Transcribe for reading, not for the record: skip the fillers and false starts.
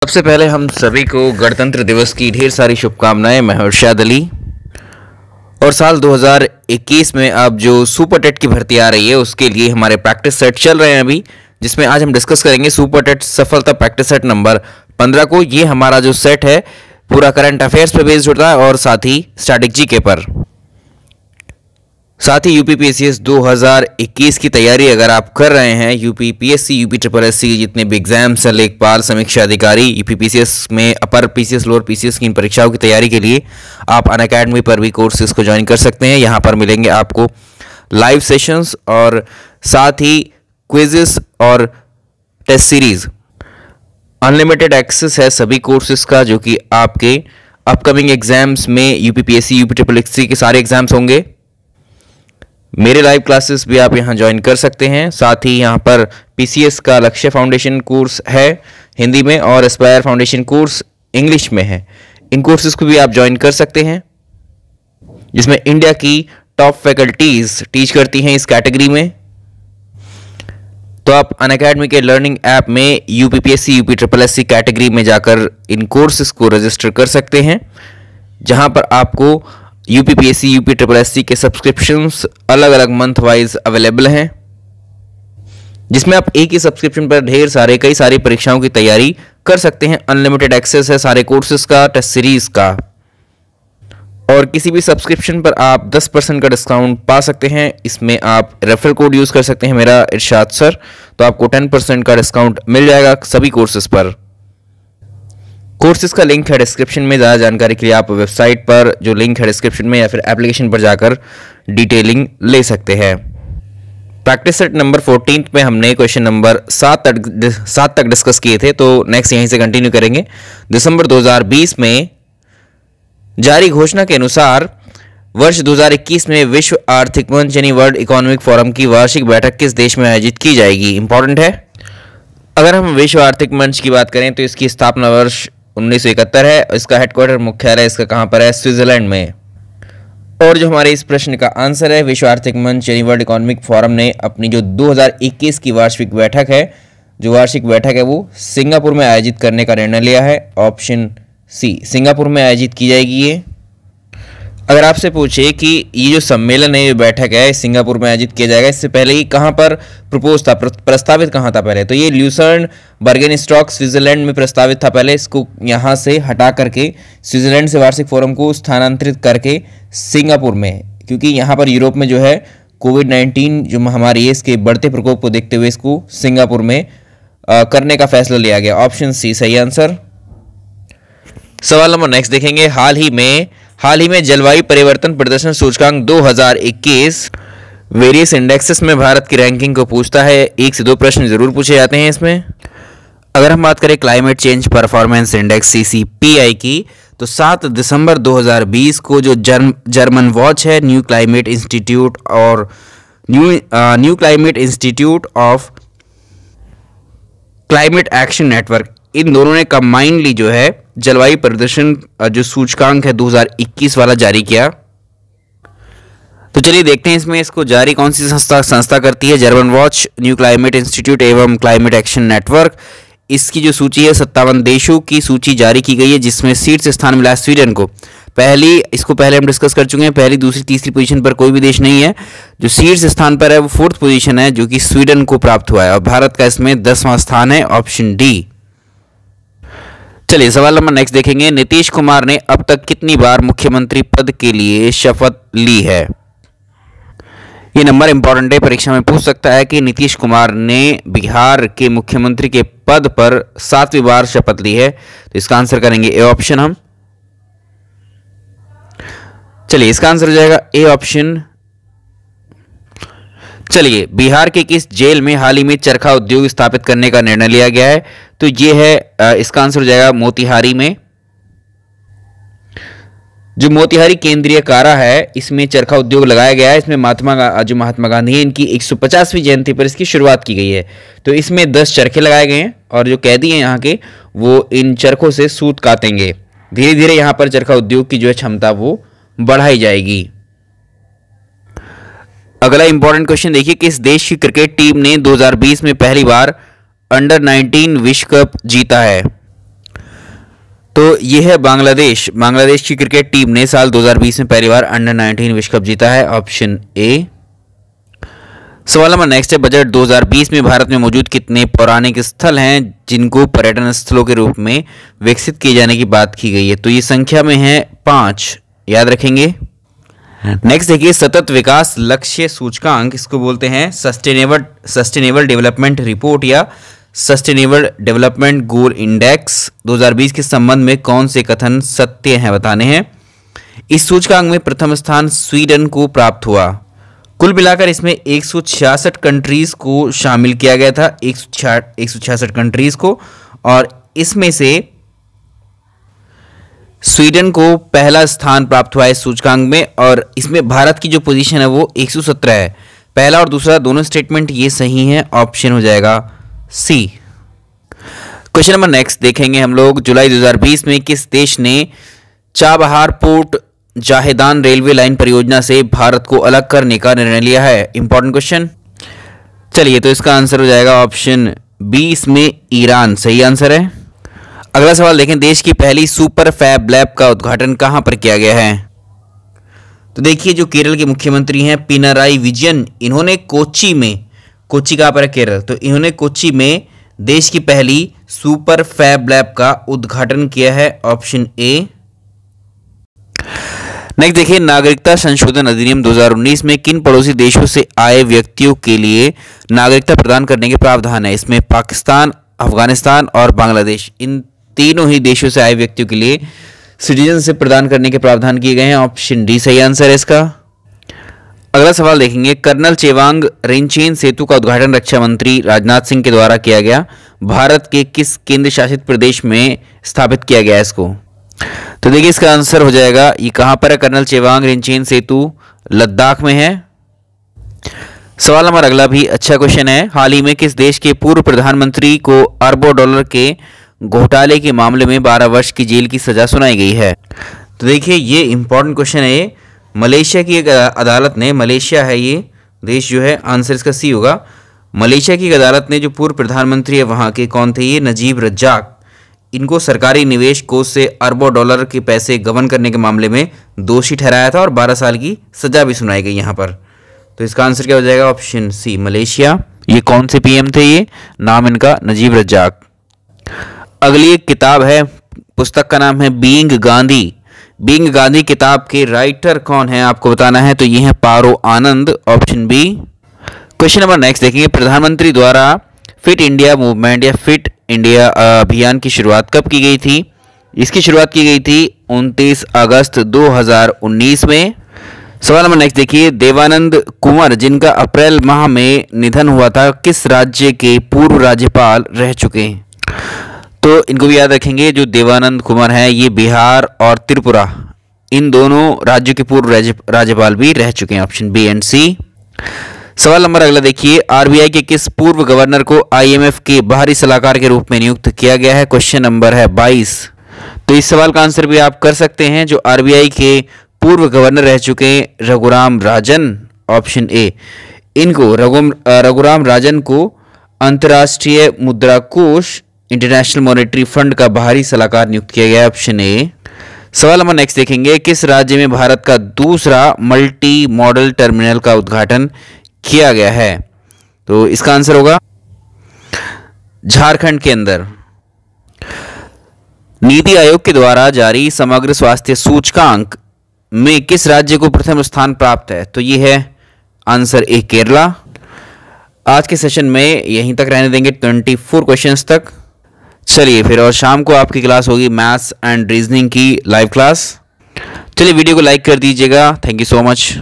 सबसे पहले हम सभी को गणतंत्र दिवस की ढेर सारी शुभकामनाएं। मैं हूं इरशाद अली। और साल 2021 में अब जो सुपर टेट की भर्ती आ रही है उसके लिए हमारे प्रैक्टिस सेट चल रहे हैं अभी, जिसमें आज हम डिस्कस करेंगे सुपर टेट सफलता प्रैक्टिस सेट नंबर 15 को। ये हमारा जो सेट है पूरा करंट अफेयर्स पे बेस्ड होता है और साथ ही स्टैटिक जीके पर। साथ ही यूपीपीएससी 2021 की तैयारी अगर आप कर रहे हैं, यूपीपीएससी, यूपीएससी के जितने भी एग्जाम्स हैं, लेखपाल, समीक्षा अधिकारी, यूपीपीसीएस में अपर पीसीएस, लोअर पीसीएस की इन परीक्षाओं की तैयारी के लिए आप अनअकैडमी पर भी कोर्सेज को ज्वाइन कर सकते हैं। यहाँ पर मिलेंगे आपको लाइव सेशंस और साथ ही क्विजेस और टेस्ट सीरीज। अनलिमिटेड एक्सेस है सभी कोर्सेज का, जो कि आपके अपकमिंग एग्जाम्स में यूपीपीएससी, यूपीएससी के सारे एग्जाम्स होंगे। मेरे लाइव क्लासेस भी आप यहां ज्वाइन कर सकते हैं। साथ ही यहां पर पीसीएस का लक्ष्य फाउंडेशन कोर्स है हिंदी में और एस्पायर फाउंडेशन कोर्स इंग्लिश में है। इन कोर्सेज को भी आप ज्वाइन कर सकते हैं, जिसमें इंडिया की टॉप फैकल्टीज टीच करती हैं इस कैटेगरी में। तो आप अनअकैडमी के लर्निंग ऐप में यूपीपीएससी, यूपीएससी कैटेगरी में जाकर इन कोर्सेज को रजिस्टर कर सकते हैं, जहां पर आपको यूपीपीएससी, यूपीएससी के सब्सक्रिप्शंस अलग अलग मंथ वाइज अवेलेबल हैं, जिसमें आप एक ही सब्सक्रिप्शन पर कई सारी परीक्षाओं की तैयारी कर सकते हैं। अनलिमिटेड एक्सेस है सारे कोर्सेज का, टेस्ट सीरीज का, और किसी भी सब्सक्रिप्शन पर आप 10% का डिस्काउंट पा सकते हैं। इसमें आप रेफरल कोड यूज कर सकते हैं मेरा इरशाद सर, तो आपको 10% का डिस्काउंट मिल जाएगा सभी कोर्सेज पर। कोर्सेज का लिंक है डिस्क्रिप्शन में। ज़्यादा जानकारी के लिए आप वेबसाइट पर जो लिंक है डिस्क्रिप्शन में या फिर एप्लीकेशन पर जाकर डिटेलिंग ले सकते हैं। प्रैक्टिस सेट नंबर 14 में हमने क्वेश्चन नंबर 7 तक डिस्कस किए थे, तो नेक्स्ट यहीं से कंटिन्यू करेंगे। दिसंबर 2020 में जारी घोषणा के अनुसार वर्ष 2021 में विश्व आर्थिक मंच यानी वर्ल्ड इकोनॉमिक फोरम की वार्षिक बैठक किस देश में आयोजित की जाएगी? इंपॉर्टेंट है। अगर हम विश्व आर्थिक मंच की बात करें तो इसकी स्थापना वर्ष 1971 है। इसका हेडक्वार्टर, मुख्यालय इसका कहाँ पर है? स्विट्जरलैंड में। और जो हमारे इस प्रश्न का आंसर है, विश्व आर्थिक मंच यानी वर्ल्ड इकोनॉमिक फोरम ने अपनी जो 2021 की वार्षिक बैठक है वो सिंगापुर में आयोजित करने का निर्णय लिया है। ऑप्शन सी, सिंगापुर में आयोजित की जाएगी ये। अगर आपसे पूछे कि ये जो सम्मेलन है, ये बैठक है, सिंगापुर में आयोजित किया जाएगा, इससे पहले ये कहाँ पर प्रपोज था, प्रस्तावित कहाँ था पहले? तो ये ल्यूसर्न बर्गेनस्टॉक स्विट्जरलैंड में प्रस्तावित था पहले। इसको यहाँ से हटा करके स्विट्जरलैंड से वार्षिक फोरम को स्थानांतरित करके सिंगापुर में, क्योंकि यहाँ पर यूरोप में जो है कोविड-19 जो महामारी है, इसके बढ़ते प्रकोप को देखते हुए इसको सिंगापुर में करने का फैसला लिया गया। ऑप्शन सी सही आंसर। सवाल नंबर नेक्स्ट देखेंगे। हाल ही में जलवायु परिवर्तन प्रदर्शन सूचकांक 2021 वेरियस इंडेक्सेस में भारत की रैंकिंग को पूछता है। 1 से 2 प्रश्न जरूर पूछे जाते हैं इसमें। अगर हम बात करें climate change performance index CCPI की, तो 7 दिसंबर 2020 को जो जर्मन वॉच है, new climate institute of climate action network, इन दोनों ने कंबाइंडली जो है जलवायु प्रदर्शन जो सूचकांक है 2021 वाला जारी किया। तो चलिए देखते हैं इसमें इसको जारी कौन सी संस्था करती है। German watch, new climate institute एवं क्लाइमेट एक्शन नेटवर्क। इसकी जो सूची है 57 देशों की सूची जारी की गई है, जिसमें शीर्ष स्थान मिला है स्वीडन को। इसको पहले हम डिस्कस कर चुके हैं। पहली, दूसरी, तीसरी पोजीशन पर कोई भी देश नहीं है। जो शीर्ष स्थान पर है वो 4th पोजीशन है, जो कि स्वीडन को प्राप्त हुआ है, और भारत का इसमें 10वां स्थान है। Option D. चलिए सवाल नंबर नेक्स्ट देखेंगे। नीतीश कुमार ने अब तक कितनी बार मुख्यमंत्री पद के लिए शपथ ली है? ये नंबर इंपॉर्टेंट है, परीक्षा में पूछ सकता है कि नीतीश कुमार ने बिहार के मुख्यमंत्री के पद पर 7वीं बार शपथ ली है। तो इसका आंसर करेंगे ए ऑप्शन हम। चलिए इसका आंसर हो जाएगा ए ऑप्शन। चलिए, बिहार के किस जेल में हाल ही में चरखा उद्योग स्थापित करने का निर्णय लिया गया है? तो ये है, इसका आंसर हो जाएगा मोतिहारी में। जो मोतिहारी केंद्रीय कारा है, इसमें चरखा उद्योग लगाया गया है। इसमें महात्मा गांधी है, इनकी 150वीं जयंती पर इसकी शुरुआत की गई है। तो इसमें 10 चरखे लगाए गए हैं और जो कैदी हैं यहाँ के, वो इन चरखों से सूत कातेंगे। धीरे धीरे यहाँ पर चरखा उद्योग की जो है क्षमता वो बढ़ाई जाएगी। अगला इंपॉर्टेंट क्वेश्चन देखिए, किस देश की क्रिकेट टीम ने 2020 में पहली बार अंडर 19 विश्व कप जीता है? तो ये है बांग्लादेश। बांग्लादेश की क्रिकेट टीम ने साल 2020 में पहली बार अंडर 19 विश्व कप जीता है, ऑप्शन ए। सवाल नंबर नेक्स्ट है, बजट 2020 में भारत में मौजूद कितने पौराणिक स्थल हैं जिनको पर्यटन स्थलों के रूप में विकसित किए जाने की बात की गई है? तो ये संख्या में है 5, याद रखेंगे। नेक्स्ट देखिए, सतत विकास लक्ष्य सूचकांक, इसको बोलते हैं सस्टेनेबल डेवलपमेंट रिपोर्ट या सस्टेनेबल डेवलपमेंट गोल इंडेक्स 2020 के संबंध में कौन से कथन सत्य हैं बताने हैं। इस सूचकांक में प्रथम स्थान स्वीडन को प्राप्त हुआ। कुल मिलाकर इसमें 166 कंट्रीज को शामिल किया गया था, 166 कंट्रीज को, और इसमें से स्वीडन को पहला स्थान प्राप्त हुआ है इस सूचकांक में, और इसमें भारत की जो पोजीशन है वो 117 है। पहला और दूसरा दोनों स्टेटमेंट ये सही है, ऑप्शन हो जाएगा सी। क्वेश्चन नंबर नेक्स्ट देखेंगे हम लोग, जुलाई 2020 में किस देश ने Chabahar port Zahedan railway line परियोजना से भारत को अलग करने का निर्णय लिया है? Important question. चलिए, तो इसका आंसर हो जाएगा ऑप्शन बी, इसमें ईरान सही आंसर है। अगला सवाल देखें, देश की पहली सुपर फैब लैब का उद्घाटन कहां पर किया गया है? तो देखिए, जो केरल के मुख्यमंत्री हैं पिनाराई विजयन, इन्होंने कोच्चि में, कोच्चि कहां पर है? केरल। तो इन्होंने कोच्चि में देश की पहली सुपर फैब लैब का उद्घाटन किया है, ऑप्शन ए। नेक्स्ट देखिए, नागरिकता संशोधन अधिनियम 2019 में किन पड़ोसी देशों से आए व्यक्तियों के लिए नागरिकता प्रदान करने के प्रावधान है? इसमें पाकिस्तान, अफगानिस्तान और बांग्लादेश, इन तीनों ही देशों से आए व्यक्तियों के लिए सिटीजनशिप प्रदान करने के प्रावधान किए गए हैं, ऑप्शन डी सही आंसर है इसका। अगला सवाल देखेंगे, कर्नल चेवांग रेंचेन सेतु का उद्घाटन रक्षा मंत्री राजनाथ सिंह के द्वारा किया गया। भारत के किस केंद्र शासित प्रदेश में स्थापित किया गया है इसको? तो देखिए, इसका आंसर हो जाएगा, ये कहां पर है? कर्नल चेवांग रेंचेन सेतु लद्दाख में है। सवाल नंबर अगला भी अच्छा क्वेश्चन है, हाल ही में किस देश के पूर्व प्रधानमंत्री को अरबों डॉलर के घोटाले के मामले में 12 वर्ष की जेल की सजा सुनाई गई है? तो देखिए, ये इंपॉर्टेंट क्वेश्चन है। मलेशिया की एक अदालत ने, मलेशिया है ये देश जो है, आंसर इसका सी होगा। मलेशिया की एक अदालत ने जो पूर्व प्रधानमंत्री है वहाँ के, कौन थे ये? नजीब रज्जाक, इनको सरकारी निवेश कोष से अरबों डॉलर के पैसे गबन करने के मामले में दोषी ठहराया था और 12 साल की सजा भी सुनाई गई यहाँ पर। तो इसका आंसर क्या हो जाएगा? Option C, Malaysia. ये कौन से पीएम थे? ये नाम इनका नजीब रज्जाक। अगली एक किताब है, पुस्तक का नाम है बीइंग गांधी। बीइंग गांधी किताब के राइटर कौन है आपको बताना है। तो ये है Paro Anand, option B. Question number next देखेंगे, प्रधानमंत्री द्वारा फिट इंडिया मूवमेंट या फिट इंडिया अभियान की शुरुआत कब की गई थी? इसकी शुरुआत की गई थी 29 अगस्त 2019 में। सवाल नंबर नेक्स्ट देखिए, देवानंद कुंवर जिनका अप्रैल माह में निधन हुआ था, किस राज्य के पूर्व राज्यपाल रह चुके हैं? तो इनको भी याद रखेंगे, जो देवानंद कुंवर हैं ये बिहार और त्रिपुरा, इन दोनों राज्यों के पूर्व राज्यपाल भी रह चुके हैं, ऑप्शन बी एंड सी। सवाल नंबर अगला देखिए, आरबीआई के किस पूर्व गवर्नर को आईएमएफ के बाहरी सलाहकार के रूप में नियुक्त किया गया है? क्वेश्चन नंबर है 22। तो इस सवाल का आंसर भी आप कर सकते हैं, जो आरबीआई के पूर्व गवर्नर रह चुके हैं रघुराम राजन, ऑप्शन ए। इनको रघुराम राजन को अंतर्राष्ट्रीय मुद्रा कोष, इंटरनेशनल मॉनेटरी फंड का बाहरी सलाहकार नियुक्त किया गया है, ऑप्शन ए। सवाल नंबर नेक्स्ट देखेंगे, किस राज्य में भारत का दूसरा मल्टी मॉडल टर्मिनल का उद्घाटन किया गया है? तो इसका आंसर होगा झारखंड के अंदर। नीति आयोग के द्वारा जारी समग्र स्वास्थ्य सूचकांक में किस राज्य को प्रथम स्थान प्राप्त है? तो ये है आंसर ए, केरला। आज के सेशन में यहीं तक रहने देंगे, 24 क्वेश्चंस तक। चलिए फिर, और शाम को आपकी क्लास होगी मैथ्स एंड रीजनिंग की लाइव क्लास। चलिए वीडियो को लाइक कर दीजिएगा। Thank you so much.